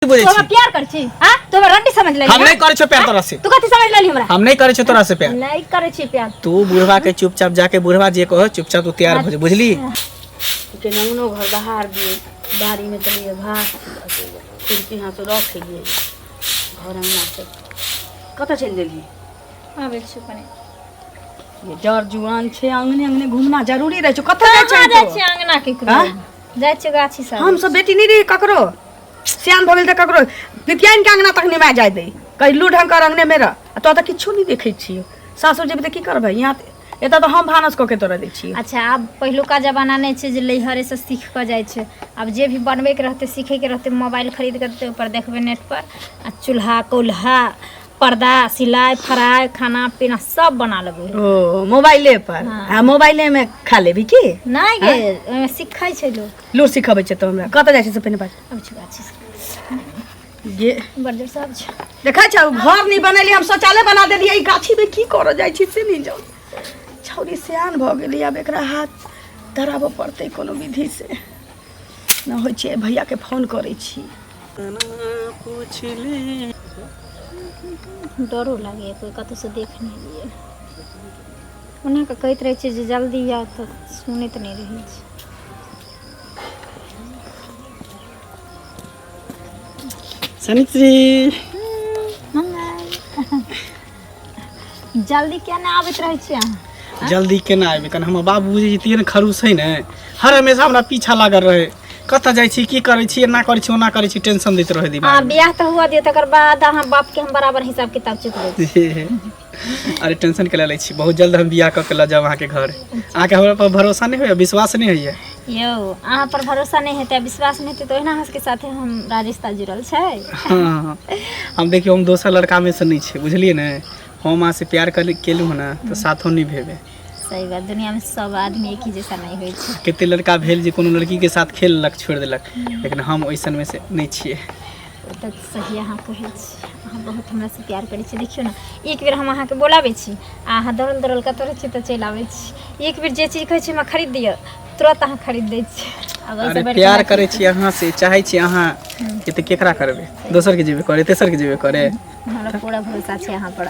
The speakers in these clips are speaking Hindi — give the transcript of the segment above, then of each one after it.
बोले छी प्यार कर छी हां तो रंडी समझ ले हम नहीं करे छो प्यार तोरा से तू कथि समझ लेली हमरा हम नहीं करे छो तोरा से प्यार नहीं करे छी प्यार तू बुढ़वा के चुपचाप जाके बुढ़वा जे कहो चुपचाप तू तैयार हो जा बुझली के नमनो घर बाहर दिए बाड़ी में तलिए घास खिड़की हां तो रख लिए घर अंगना से कत चल गेली आबे छी पने ये जर जुआन छे अंगने अंगने घूमना जरूरी रहे छ कत जाय छी अंगना के जाय छी गाछी सब हम सब बेटी नहीं रही ककरो सियान भ गेल त ककरो पितियान के अंगना तक नहीं मा जाय दे कहलू ढंग कर अंगने में रह तो त किछु नहीं देखै छी सासुर जेबे त की करबै यहाँ एता तो हम भानस क के तोरा दै छी। अच्छा अब पहलू का जमाना नहीं छे जे लइहरे से सीख क जाय छे अब जे भी बनवे के रहते सीखे के रहते मोबाइल खरीद के ऊपर देखबे नेट पर आ चूल्हा कोल्हा पर्दा सिलाई फराई खाना पीना सब बना लेबे ओ मोबाइले पर हां मोबाइले में खा लेबी की नहीं गे ओमे सिखाई छे लोग लूर सिखाबै छ त हमरा कत जाय छ से पने बात अब छी गाछी ये बर्जर सब छ देखा छ घर नहीं बनेली हम शौचालय बना देलिए ई गाछी में की कर जाय छी से नहीं जाऊ छौरी सियान भ गेली अब एकरा हाथ धराबो पड़ते कोनो विधि से न होय छै भैया के फोन करै छी पूछ ले डरो लगे कोई कत से देख नहीं लिए उन्हें का कहत रहे छे जे जल्दी आ तो सुनत नहीं रही छे सनित्री जल्दी क्या ना आबत रहे छे जल्दी केना आबे कन हम बाबूजी तीन खरूस है न हर हमेशा हमरा पीछा लागल रहे कत जाय छी की करे छी ना करे छी ओना करे छी टेंशन देत रहे दिमाग हां बियाह तो हुआ दिए तकर बाद हम बाप के हम बराबर हिसाब किताब चुक ले अरे टेंशन के ले छी बहुत जल्द हम बियाह क के ल जाब वहां के घर आके हमरा पर भरोसा नहीं होय विश्वास नहीं होय यो आहा पर भरोसा नहीं हेते विश्वास नहीं हेते तो एना हंस के साथे हम राजस्था जुड़ल छै हां हम देखियो हम दोसर लड़का में से नहीं छे बुझलिए न हम आ से प्यार कर केलु ना तो साथो नहीं भेबे सही बात दुनिया में सब आदमी एक ही जैसा नहीं होय छै केते लड़का भेल जे कोनो लड़की के साथ खेललक छोड़ देलक लेकिन हम ओइसन में से नहीं छिए त सही अहाँ कहै छी अहाँ बहुत हमरा से प्यार करै छी देखियो ना एक बेर हम अहाँ के बोलाबै छी अहाँ दरल दरल कतरे छी त चल आबै छी एक बेर जे चीज कहै छी हम खरीद दियो तुरंत अहाँ खरीद दै छी अब अरे प्यार करे छी अहाँ से चाहे छी अहाँ के त केकरा करबे दोसर के जेबे करे तेसर के जेबे करे हमरा पूरा भरोसा छै अहाँ पर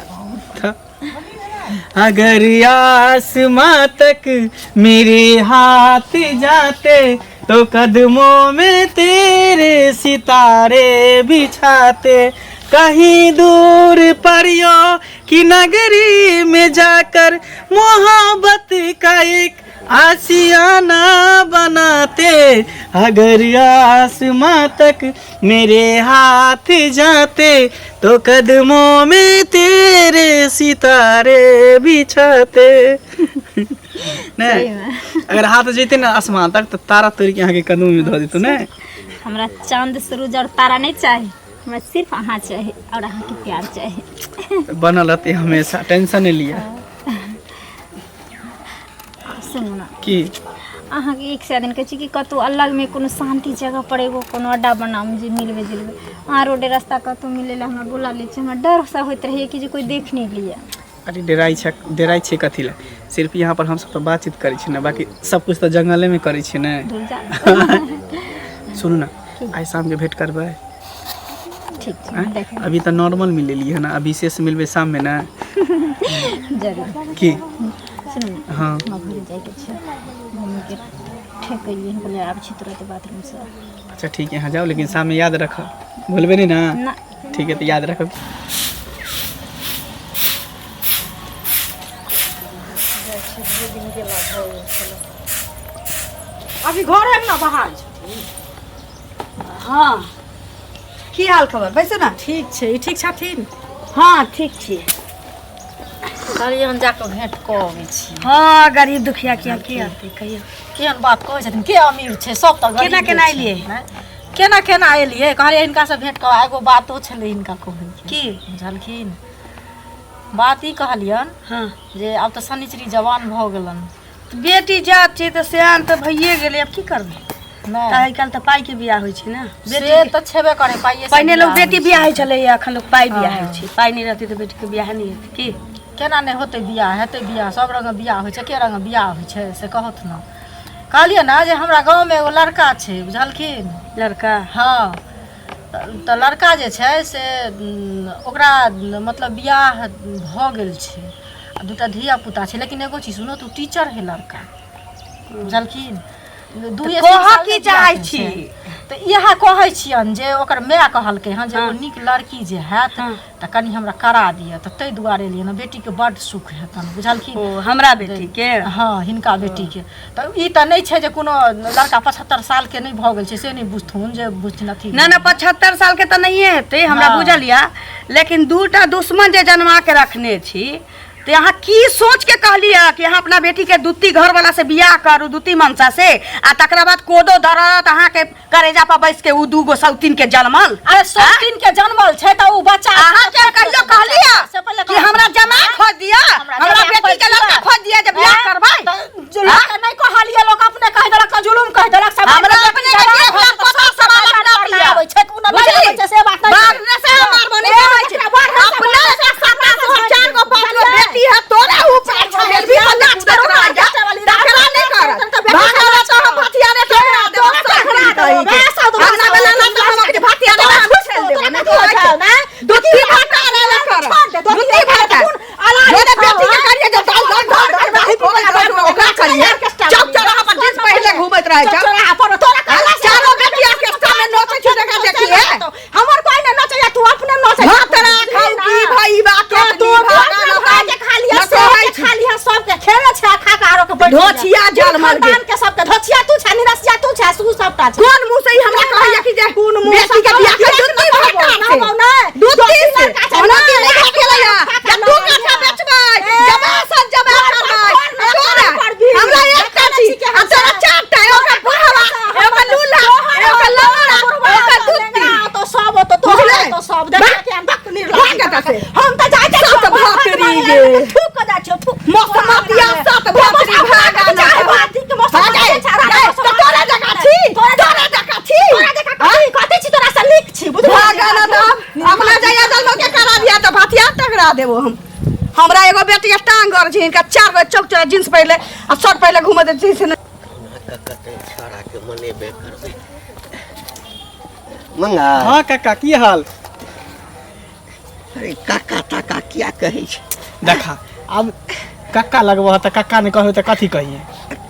अगर आसमां तक मेरे हाथ जाते तो कदमों में तेरे सितारे बिछाते कहीं दूर परियों की नगरी में जाकर मोहब्बत का एक आशियाना बनाते अगर आसमां तक मेरे हाथ जाते तो कदमों में तेरे सितारे बिछाते नहीं अगर हाथ जेते ना आसमान तक तो तारा तोड़ के यहाँ के कदम में धो देतो ना हमरा चांद सूरज और तारा नहीं चाहिए हमरा सिर्फ अहाँ चाहिए और अहाँ के प्यार चाहिए बनल रहते हमेशा टेंशन नहीं लिया सुनू ना की अहाँ के एक से दिन कहै छी कि कतौ अलग में कोनो शांति जगह पर एगो कोनो अड्डा बनाम जे मिलबे जिलबे अहाँ रोडे रास्ता कतौ मिलेला हमरा बोला ले छै हमरा डर सा होइत रहे कि जे कोई देख नहीं लिया अरे डेराई छे कथी ला सिर्फ यहाँ पर हम सब तो बातचीत करे छी ना बाकी सब कुछ तो जंगले में करे छी ना सुनू ना आज शाम के भेंट करबे ठीक है देख अभी तो नॉर्मल मिल लिए है ना अभी शेष मिलबे शाम में ना जरूर की सुनू ना हाँ हम घर जाए के छै मम्मी के ठेकइए हम बोले आब छी तुरंत बाथरूम से अच्छा ठीक है यहाँ जाओ लेकिन शाम में याद रखो भूलबे नहीं ना ना ठीक है तो याद रखो अभी घर है ना बाहर हां की हाल खबर बैसे ना ठीक छै ठीक छथिन हां ठीक छी कहलिए हम जाके भेंट क आबै छी हां गरीब दुखिया किया की आते कहियो केहन बात कहै छथिन के अमीर छै सब त गरीब केना एलिए केना एलिए कहलिए हिनका से भेंट क एगो बातो छलै हिनका कहै की बुझलखिन बात ई कहलियन हां जे अब त शनिचरी जवान भ गेलन बेटी जात छै त सियान त भइए गेलै अब की करबै नहीं आइ काल त पाई के बियाह होइ छै ना से त छेबे करे पाइए से पहिने लोग बियाह बेटी होइ बियाह होइ छलै अखन लोग पाई बियाह हाँ। होइ छै पाई नहीं रहती त बेटी के बियाह नहीं हेतै की केना नहीं होते बियाह हेते बियाह सब रंग बियाह होइ छै के रंग बियाह होइ छै से कहत न कहलिए ना जे हमरा गांव में एगो लड़का छै बुझलखिन लड़का हाँ तऽ लड़का जे छै से ओकरा मतलब बियाह भऽ गेल छै आ 2टा धिया पुता छै, लेकिन एगो चीज सुनो, तू टीचर है लड़का, बुझलखिन? कहऽ की चाहै छी? तऽ इएह कहै छियनि जे ओकर माय कहलकै हँ जे एगो नीक लड़की जे हैत तऽ कनि हमरा करा दिअ, तऽ ताहि दुआरे एलियै ने, बेटीके बड्ड सुख हेतनि, बुझलखिन? हमरा बेटीके? हाँ, हिनका बेटीके। तऽ ई तऽ नहि छै जे कोनो लड़का 75 सालके नहि भऽ गेल छै से नहि बुझथुन, जे बुझथिन अथी। ना 75 सालके तऽ नहिए हेतै, हमरा बुझल यऽ, लेकिन 2टा दुश्मन जे जन्मा के रखने छी, तो यहाँ की सोच के कहलिए कि यहाँ अपना बेटी के दूती घर वाला से बियाह करू, दूती मनसा से, आ तकरा बाद कोदो दरत अहाँ के करेजा पर बैस के उ 2 सौतीन के जन्मल। अरे सौतीन के जन्मल छै तऽ उ बच्चा अहाँ के कहियो कहलिए कि हमरा जमाई खोज दिया, हमरा बेटी के लड़का खोज दिया जे बियाह करबै? लोग नहीं कहलिए, लोग अपने कह देलक, जुलुम कह देलक, सब हमरा अपने के 1 लाख 50 सवाल अपना पिया आबै छै, कोनो नहीं आबै छै, से बात नहीं। बारने से हमार बने रहै छै, अपने से 4 गो 5 गो बेटी है, तोरा ऊपर छेल भी बना छोड़ राजा तकरा नहीं कर भागला तो हम भतियारे ठहरा दे, भागना वाला ना तो हम के भतियारे हम छेल देबो, नहीं तो है ना दूती भाटा रे कर, दूती भाटा ये बेटी के करिए जे दाल ओकरा करिए, चौक चौराहा पर दिन पहले घूमत रहे छ, चारों बेटी ऑर्केस्ट्रा में नोचे छ, देखा देखिए हमर कोई ना नोचे, तू अपने नोचे तोरा खाऊ की भाई बा के तू भागा के खा लिया, खा लिया सब के खेले छ, खा के आरो के बैठ ढोचिया जल मर गे के सब के ढोचिया तू छ, निरसिया तू छ, सु सबटा छ। कोन मुंह से हमरा कहैया कि जे कोन मुंह बेटी के बियाह के दूती भाटा ना दूती से हमरा के नहीं खेलैया, जब तू काठा बेचबै जबा सब जबा करबै तोरा हमरा एकटा छी आ तोरा 4टा, ओकर बुढ़वा, ओकर लूला, ओकर लवड़ा, ओकर दूती तो सब तो सब देख के हम बकनी लागत से हम त जाय के सब भातरी गे ठुक जा छ, मौसमतिया सात भातरी भागा ना भाती के मौसम तो तोरा जगह छी, तोरा जगह छी, कथि छी तोरा से लिख छी, बुझ भागा ना तो अपना जगह दल के करा दिया तो भातिया टकरा देबो हम। हमरा एगो बेटी टांग कर छी, इनका 4 गो चौक चौरा जींस पहले आ शर्ट पहले घुमा दे छी से छाड़ा के मने बे करबे मंगा। हाँ काका की हाल? अरे काका ताका क्या कहे छ? देखा अब काका लगबह तऽ काका ने कहबै तऽ कथी कहिए?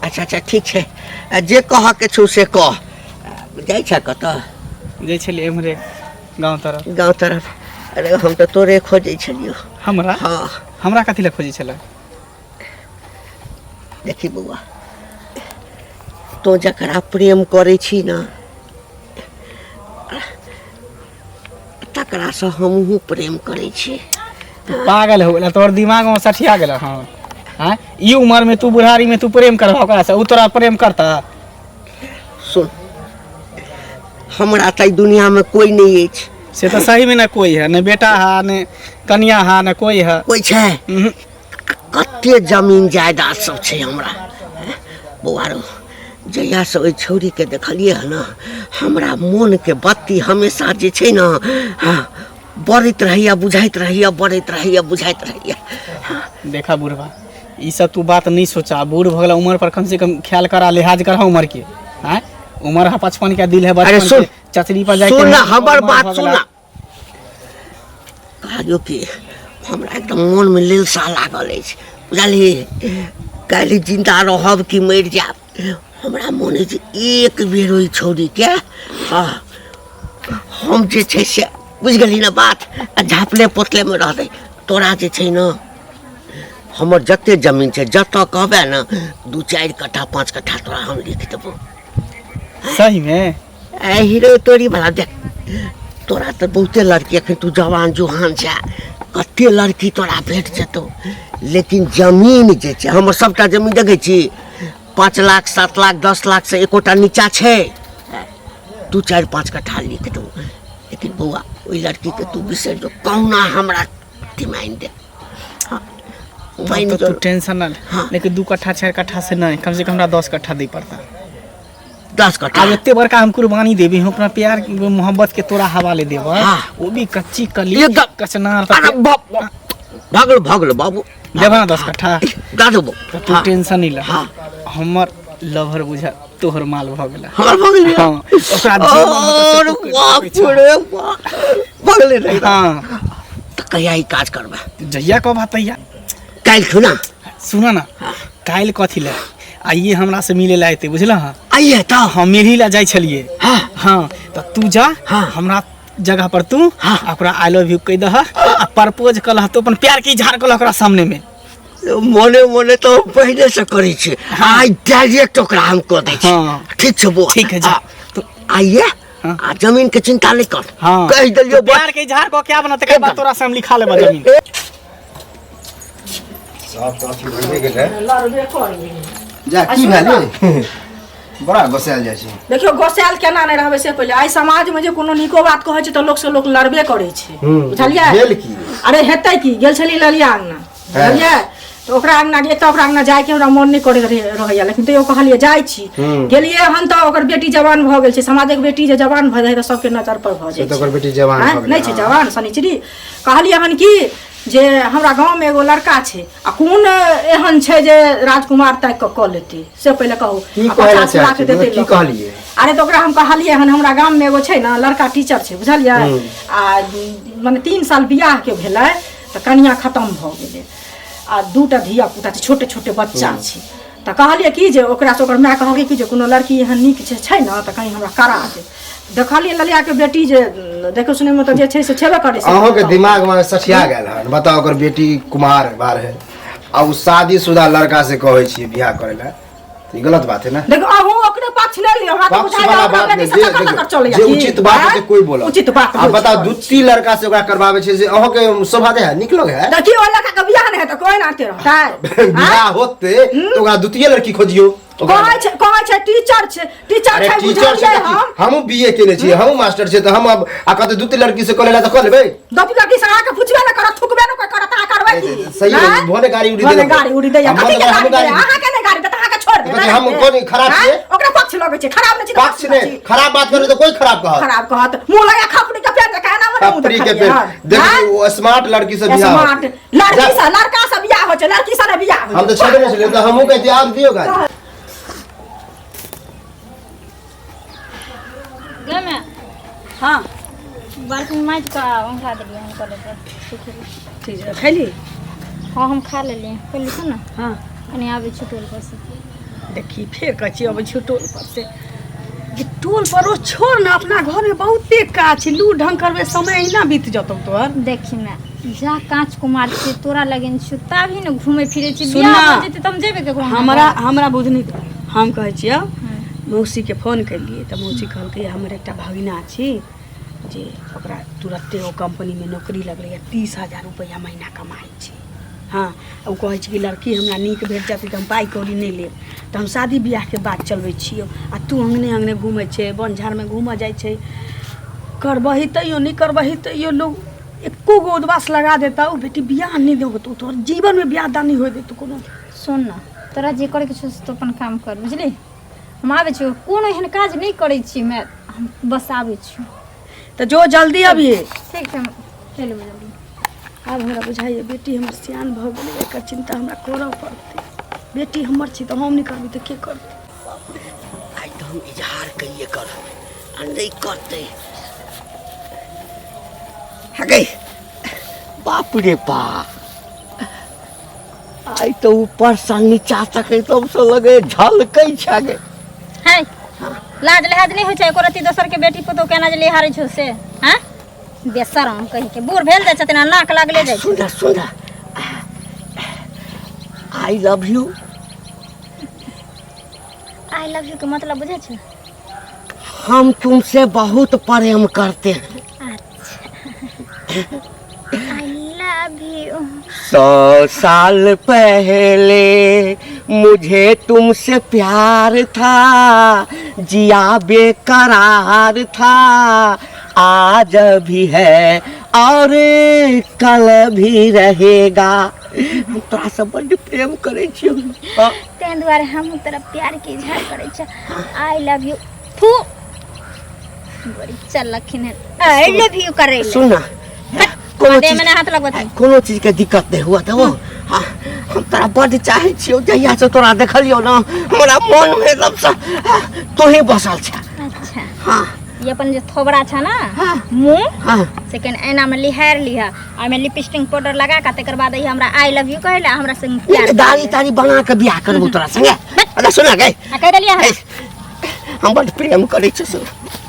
अच्छा अच्छा ठीक छै, जे कह के छु से कह। जाय छ कत? जाइ छलिए एम्हरे गांव तरफ। गांव तरफ? अरे हम तो तोरे खोजै छलियो। हमरा? हाँ हमरा कथी ले खोजै छलै? देखी बउआ, तो जकरा प्रेम करे छी ना तकरा से हमहू प्रेम करे छी। पागल हो गेला, तोहर दिमाग में सठिया गेल। हाँ हाँ, ई उम्र में तू बुढ़ारी में तू प्रेम करबा ओकरा से, उ तोरा प्रेम करता? सुन, हमरा त दुनिया में कोई नहीं अछि। से तो सही में न कोई है, न बेटा है न कन्या है, न कोई है। कोई छै? कते जमीन जायदाद सब छै हमरा। बौआरो जहिया से ओइ छौरी के देखलिए है ना, हमरा मन के बत्ती हमेशा जे छै ना, हाँ बढ़त रहैया, बुझाइत रहैया, बढ़त रहैया, बुझाइत रहैया। देखा बुढ़वा, ई सब तू बात नहीं सोचा। बूढ़ भगला उम्र पर कम से कम ख्याल करा, लिहाज करा उम्र के। हाँ उम्र है 55 का, दिल है अरे सुन, चचरी पर जाके सुन हमर बात सुन। कहलियो कि हमरा एकदम मन में लेलसा लागल अछि, बुझलिए? काल्हि जिंदा रहब कि मरि जाब, हमरा मन है जे एक बेर ओइ छौरी के हाँ हम जे छै से बुझ गेली ना बात, झापले पोतले में रहते। तोरा जे छै ना, हमर जते जमीन छै जतऽ कहबे ना 2-4 कट्ठा 5 कट्ठा तोरा हम लिख देबो। सही में? ए हीरो तोरी वाला देख, तोरा तो बहुते लड़की, अखन तू जवान जुहान छै, कते लड़की तोरा भेट जेतौ, लेकिन जमीन जे छै हमर सबटा जमीन देखै छी 5 लाख 7 लाख 10 लाख से एकोटा नीचा छै। 2-4-5 कट्ठा लिख दो, लेकिन बौआ ओइ लड़की के तू बिसर जो, कहुना हमरा दिमाइन दे। तो तू टेंशन ना ले। हाँ। लेकिन 2 कट्ठा 4 कट्ठा से नहीं, कम से कम हमरा 10 कट्ठा दे पड़ता। 10 कट्ठा? अब इतने बड़का हम कुर्बानी देवी, हम अपना प्यार मोहब्बत के तोरा हवाले देव। हाँ। वो भी कच्ची कली कचनार। अरे भगल बाबू, देव ना 10 कट्ठा? दा देबो। तो तू टेंशन नहीं ले। हाँ। हमर लवर बुझा तोहर माल भ गेला हमर भ गेलै हां ओकरा जे मन होता और से बाप तू कर रे बाप भ गेलै रे हां त कहिया ई काज करबा जहिया कब तैया काल खुना सुना ना काल्हि कथी ले आइए हमरा से मिले ला आते बुझला हां आइए त हम मिलही ला जाय छलिए हां हाँ तो तू जा हाँ। हमरा जगह पर तू हाँ। ओकरा आई लव यू कह दह आ प्रपोज कलह तो अपन प्यार की इजहार कलह ओकरा सामने में मने मने तो पहले से करै छी आई डायरेक्ट ओकरा हम कह दै छी हाँ। ठीक छै बोल ठीक है जा तो आइए हाँ। आ जमीन के चिंता नहीं कर हाँ कह दिलियो तो प्यार के इजहार को क्या बनत के बाद तोरा से हम लिखा लेबा जमीन जा की भेलै बड़ा गोसायल जाइ छै देखियो गोसायल केना नहीं रहबे से पहले आई समाज में जे कोनो निको बात कहै छै त लोग से लोग लड़बे करे छै बुझलियै भेल की अरे हेतै की गेल छली ललिया अंगना बुझलियै तो ओकरा अंगना गेल त ओकरा अंगना जाय के हमरा मन नहीं करे रहैया लेकिन तैयो कहलिए जाय छी गेलिए हन त ओकर बेटी जवान भ गेल छै समाजक बेटी जे जवान भ जाय त सबके नजर पर भ जाय से छै तो ओकर बेटी जवान हैं? भ गेलै नहीं छै जवान शनिचरी कहलिए हन की जे हमरा गांव में एगो लड़का छै आ कोन एहन छै जे राजकुमार तक क लेतै से पहले कहू की आ कहै 50 लाख छै देतै की लोक। कहलिए अरे तो ओकरा हम कहलिए हन हमरा गांव में एगो छै ना लड़का टीचर छै बुझलिए आ माने 3 साल बियाह के भेलै त कनिया खत्म भ गेलै आ दूटा धिया पुता छै छोटे छोटे बच्चा छै त कहलिए की जे ओकरा से ओकर माय कहलकै कि जे कोनो लड़की एहन नीक छै ना त कहीं हमरा करा दे देखलिए ललिया के बेटी जे देखो सुने में त जे छै से छेबे करे से अहों के दिमाग में सठिया गेल हन बताओ ओकर बेटी कुमार बार है आ उ शादीशुदा लड़का से कहै छियै बियाह करे ला तो ई गलत बात है ना देखो अहूँ ओकरे पक्ष ले लियो हमरा तो पक्ष बुझाइया वाला ओकरा बात बेटी में से टक्कर टक्कर चले जे उचित बात है से कोई बोला उचित बात आप बताओ दूसरी लड़का से ओकरा करवावे छै जे अहों के शोभा दे है निक लगे है देखिए ओ लड़का के बियाह नहीं है तो कोई ना आते रहता है बियाह होते तो ओकरा द्वितीय लड़की खोजियो कहै छै टीचर छै अरे छै टीचर बुझलिए छै हम हम बीए केने छियै हम मास्टर छै तो हम अब आ कहते द्वितीय लड़की से करेला तो कर लेबै दपी लड़की से आके पूछबे ना करत थुकबे ना कोई करत आ करबै की सही है भोने गाड़ी उड़ी दे गाड़ी उड़ी दे हम कथि के हम गाड़ी अहाँ के नहीं गाड़ी देता अहाँ के छोड़ दे कथि हम कोन खराब छियै ओकरा पक्ष लगे छै खराब नहीं छै पक्ष ने खराब बात करे तो कोई खराब कहत खराब कहत मुंह लगा खपड़ी के पेट का ना मुंह खपरी के पे देखिए वो स्मार्ट लड़की से बियाह स्मार्ट लड़की से लड़का से बियाह हो छै लड़की से बियाह हो हम तो छेड़े नहीं चले तो हमहू कहते आप दियो गाड़ी गे में हां बर्तन माज का उठा देलिए हम करे पर ठीक है खैली हाँ हम खा लेलिए पहले सुन ना हां कनी आबे छुटल पर से देखी फिर कची अब छुटोल पर से कि टोल पर वो छोड़ ना अपना घर में बहुते काज छै लू ढंग करबे समय ही ना बीत जतौ तोर देखी ना जा कांच कुमार छी तोरा लगन छुता भी न घूमे फिरे छी सुन बियाह ना, हो जेते तम जेबे के हमरा बुझनी हम कहै छियै मौसी के फोन कैलिए त मौसी कहलकै हमर एकटा भगिना छी जे ओकरा तुरंते ओ कंपनी में नौकरी लगलै 30,000 रुपया महीना कमाइ छै हाँ ओ कहै छै कि लड़की हमरा नीक भेट जाती तऽ हम पाइ कौड़ी नहि लेब तऽ हम शादी बियाह के बात चलबै छियौ आ तू अंगने अंगने घूमै छै वन झाड़मे घूमऽ जाइ छै करबही तैयो नहीं करबही तैयो लोग एको गो उद्वास लगा देता ओ बेटी बियाह नहीं देबो तो तोहर जीवन में बियाह दानी होय दे तो कोनो सुन ना तोरा जे करे के छौ तो अपन काम कर बुझली हम आबै छियौ कोनो एहन काज नहीं करै छी मैं हम बस आबै छियौ तो जो जल्दी अभी ठीक छै चलू जल्दी आब हमरा बुझाइए बेटी हमर सियान भऽ गेलै एकर चिंता हमरा करऽ पड़तै बेटी हमर छी तऽ हम नहि करबै तऽ के करतै आई तो हम इजहार कहिए करब आ नहीं करते हगे बाप रे बाप आई तो ऊपर से नीचा तक एकदम से लगे झलकै छगे है लाज लिहाज नहीं होइ छै एको रति दोसर के बेटी पुतौ केना जे लिहारै छौ से हैं बेशरम कहि के बूढ़ भेल जाइ छथिन नाक लागले जाइ छै सुना सुना I love you I love you के मतलब बुझे छै हम तुमसे बहुत प्रेम करते हैं आई लव यू 100 साल पहले मुझे तुमसे प्यार था जिया बेकरार था आज भी है और कल भी रहेगा हम तोरा से बड़ प्रेम करे छियो तें दुआरे हम तोरा प्यार के इजहार करे छै आई लव यू फू बड़ी चलखिन है आई लव यू करे सुना कोनो देह चीज में ना हाथ लगबत कोनो चीज के दिक्कत नहीं हुआ तो हाँ, हम तोरा बड़ चाहे छियो जहिया से तोरा देखलियो ना हमरा मन में एकदम से तू ही बसल छ। अच्छा हाँ ये अपन जो थोबड़ा छ ना हाँ। मुंह हाँ सेकंड ऐना में लिहार लिहा और में लिपस्टिक पाउडर लगा के तकर बाद ही हमरा आई लव यू कहला हमरा संग प्यार ये दाढ़ी तारी बना के बियाह करबो तोरा संगे। अरे सुना गए आ कह देलिया है हम बड़ प्रेम करे छ सुन।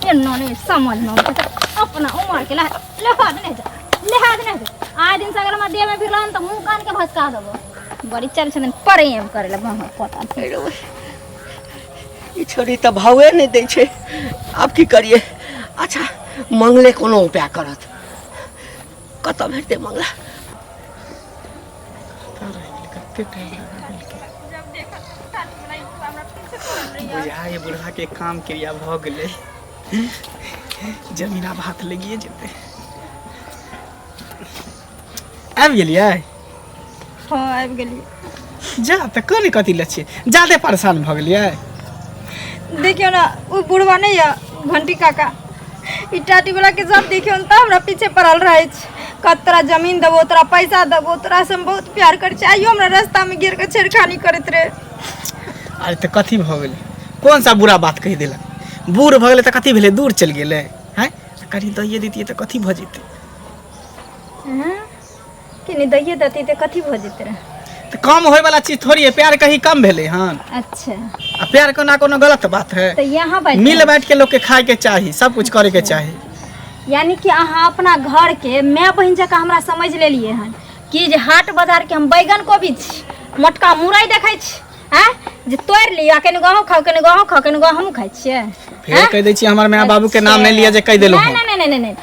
ये नोने समझ न अपना उम्र के लिहाज नहीं जा लिहाज नहीं जा आए दिन से अगर हम देह में फिरलन त मुंह कान के भसका देबो बड़ी चल छन प्रेम करेला हम पता ई छोरी त भावे नहीं दै छै अब की करिए। अच्छा मंगले कोनो उपाय करत कत भेटते मंगला बुझा ये बुढ़ा के काम क्रिया भ गेले जमीन आब हाथ लगिए जेते। आबि गेलियै हां आबि गेलिए जा त कने कथी ल छियै ज्यादे परेशान भ गेलियै। देखियो ना वो बुढ़वा नहीं है घंटी काका ई टाटी वाला के सब देखियो न त हमरा पीछे पड़ल रहे छ कत तोरा जमीन देबो तोरा पैसा देबो तोरा से हम बहुत प्यार कर छ आइयो हमरा रास्ता में गिर के छेड़खानी करत रहे। अरे त कथी भ गेलै कोन सा बुरा बात कहि देलक बूढ़ भ गेलै त कथी भेलै दूर चलि गेलै हैं कनी दइए दैतियै त कथी भ जेतै। हां कि नहीं दइए देती त कथी भ जेते रहे। त कम होय वाला चीज थोड़ी है प्यार कहीं कम भेलै हन अच्छा आ प्यार कोना कोनो गलत बात है। तो यहाँ बैठ मिल बैठ के लोग के खाए के चाही सब कुछ करे के चाही। यानी कि अहाँ अपना घर के मैं बहन जका हमरा समझ लेलिए हन कि जे हाट बाजार के हम बैगन कोबी छी मोटका मुरई देखै छी हैं जे तोड़ लिया कने गहूं खाओ कने गहूं खाओ कने गहूं हम खाइ छियै फिर कह दै छी हमर माय बाबू के नाम नहीं लिया जे कह देलो नहीं नहीं नहीं नहीं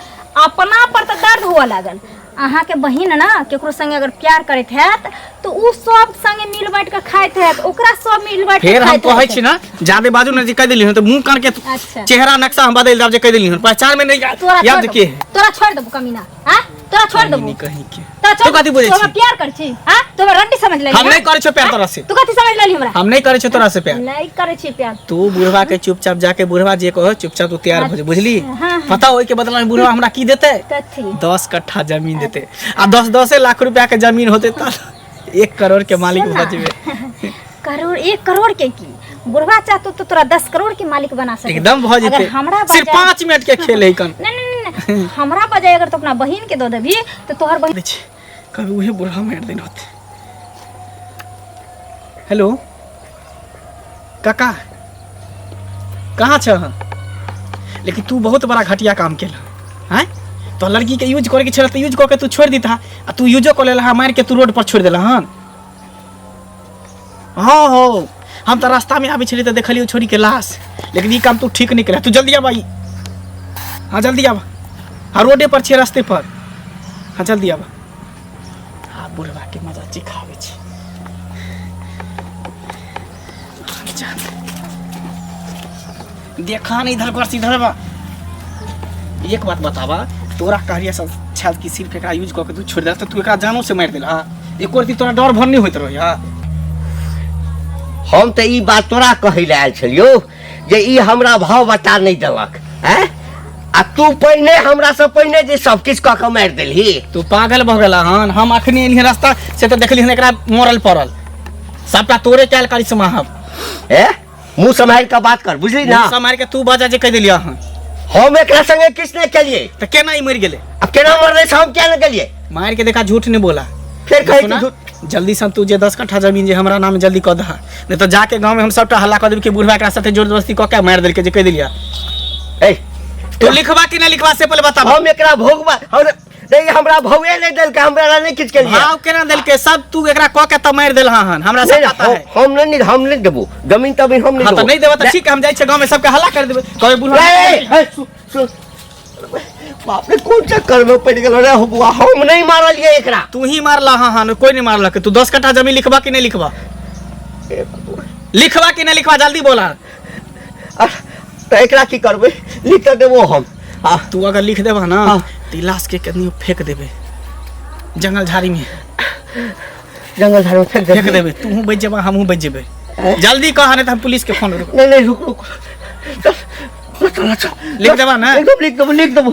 अपना पर तो दर्द हुआ लागल अहाँ के बहिन ना केकरो संगे अगर प्यार करत हैत तो उ सब संगे मिल बांट के खाइत हैत ओकरा सब मिल बांट के फिर हम खाइत कहै हैत। छी ना ज्यादा बाजू न जे कह देली हन तो मुंह कान के अच्छा। चेहरा नक्शा हम बदल दाब जे कह देली हन पहचान में नहीं तोरा याद छोड़ के देबो, तोरा छोड़ देबो कमीना हां तोरा छोड़ देबो नहीं कहीं के तोरा तू कथी बोलै छी प्यार कर छी हां तू रंडी समझ ले हम नहीं करे छो प्यार तोरा से तू कथी समझ लेली हमरा हम नहीं करे छो तोरा से प्यार नहीं करे छी प्यार तू बुढ़वा के चुपचाप जाके बुढ़वा जे कहो चुपचाप तू तैयार हो जा बुझली हाँ। पता होय के बदला में बुढ़वा हमरा की देते कथी 10 कट्ठा जमीन देते आ 10 लाख रुपया के जमीन होते त 1 करोड़ के मालिक सुन ना। बचबे करोड़ 1 करोड़ के की बुढ़वा चाहतो तो तोरा 10 करोड़ के मालिक बना सके एकदम भ जेते अगर हमरा सिर्फ बजाय 5 मिनट के खेल है कन नहीं नहीं नहीं हमरा बजाय अगर तो अपना बहिन के दो देबी तो तोहर बहिन कभी उहे बुढ़ा मार दिन होते। हेलो काका कहाँ छ लेकिन तू बहुत बड़ा घटिया काम केला हैं तो लड़की के यूज करे के छला तो यूज क के तू छोड़ दीता आ तू यूजो कर लेला मार के तू रोड पर छोड़ देला हन। हाँ हो हम तो रास्ता में आबे छली तो देखलियो छोरी के लाश लेकिन ये काम तू ठीक नहीं करा तू जल्दी आ भाई। हाँ जल्दी आवा हाँ रोडे पर छे रास्ते पर हाँ जल्दी आवा हाँ बुढ़वा के मजा चिखावे छी। देखा नहीं इधर कर इधर बा एक बात बतावा तोरा कहरिया सब छाल की सिर्फ एकरा यूज करके तू छोड़ दे तो तू एकरा जानो से मार देला एक और तोरा डर भर नहीं होत रहो यार। हम तो ई बात तोरा कहै ले आयल छलियो जे ई हमरा भाव बता नहीं देलक हैं आ तू पहिने हमरा से पहिने जे सब किछ क के मार देलही। तू पागल भ गेला हन हम अखनी एलिहन रास्ता से तो देखली हन एकरा मरल पड़ल सबटा तोरे कैल करी समाहब ए मुंह संभाल के बात कर बुझली ना। मार के तू बाजा जे कह देलिया हन हम एकरा संगे किसने केलिए तो केना ही मर गेले अब केना मरले से हम क्या न केलिए मार के देखा झूठ नहीं बोला फिर कहे सुना, तू झूठ जल्दी से तू जे 10 कट्ठा जमीन जे हमरा नाम जल्दी कह दहा नहीं तो जाके गांव में हम सबटा हल्ला कर देब कि बुढ़वा एकरा साथे जबरदस्ती क के मार देल के जे कह देलिया। ए तू लिखवा कि नहीं लिखवा से पहले बता हम एकरा भोगबा और नहीं हमरा भौए नहीं देल के हमरा नहीं किछ केलिए भाव केना देल के सब तू एकरा क के त मार देल हन हमरा सब पता है। हम नहीं देबो जमीन तभी हम नहीं हां तो नहीं देबा त ठीक है हम जाई छे गांव में सबके हल्ला कर देबे कहे बुढ़वा बाप रे कौन चक्कर में पड़ गेल रे हुआ हम नहीं मारलिए एकरा तू ही मारला हन कोई नहीं मारला के तू 10 कट्ठा जमीन लिखवा कि नहीं लिखवा लिखवा कि नहीं लिखवा जल्दी बोला तो एकरा की करबे लिख के देबो हम। हां तू अगर लिख देबा ना हाँ। तो लाश के कितनी फेंक देबे जंगल झाड़ी में जंगल झाड़ में फेंक देबे तू बच जेबा हमहू बच जेबे जल्दी कहा नहीं तो हम पुलिस के फोन नहीं रुक रुक लिख देबा ना एकदम लिख देबो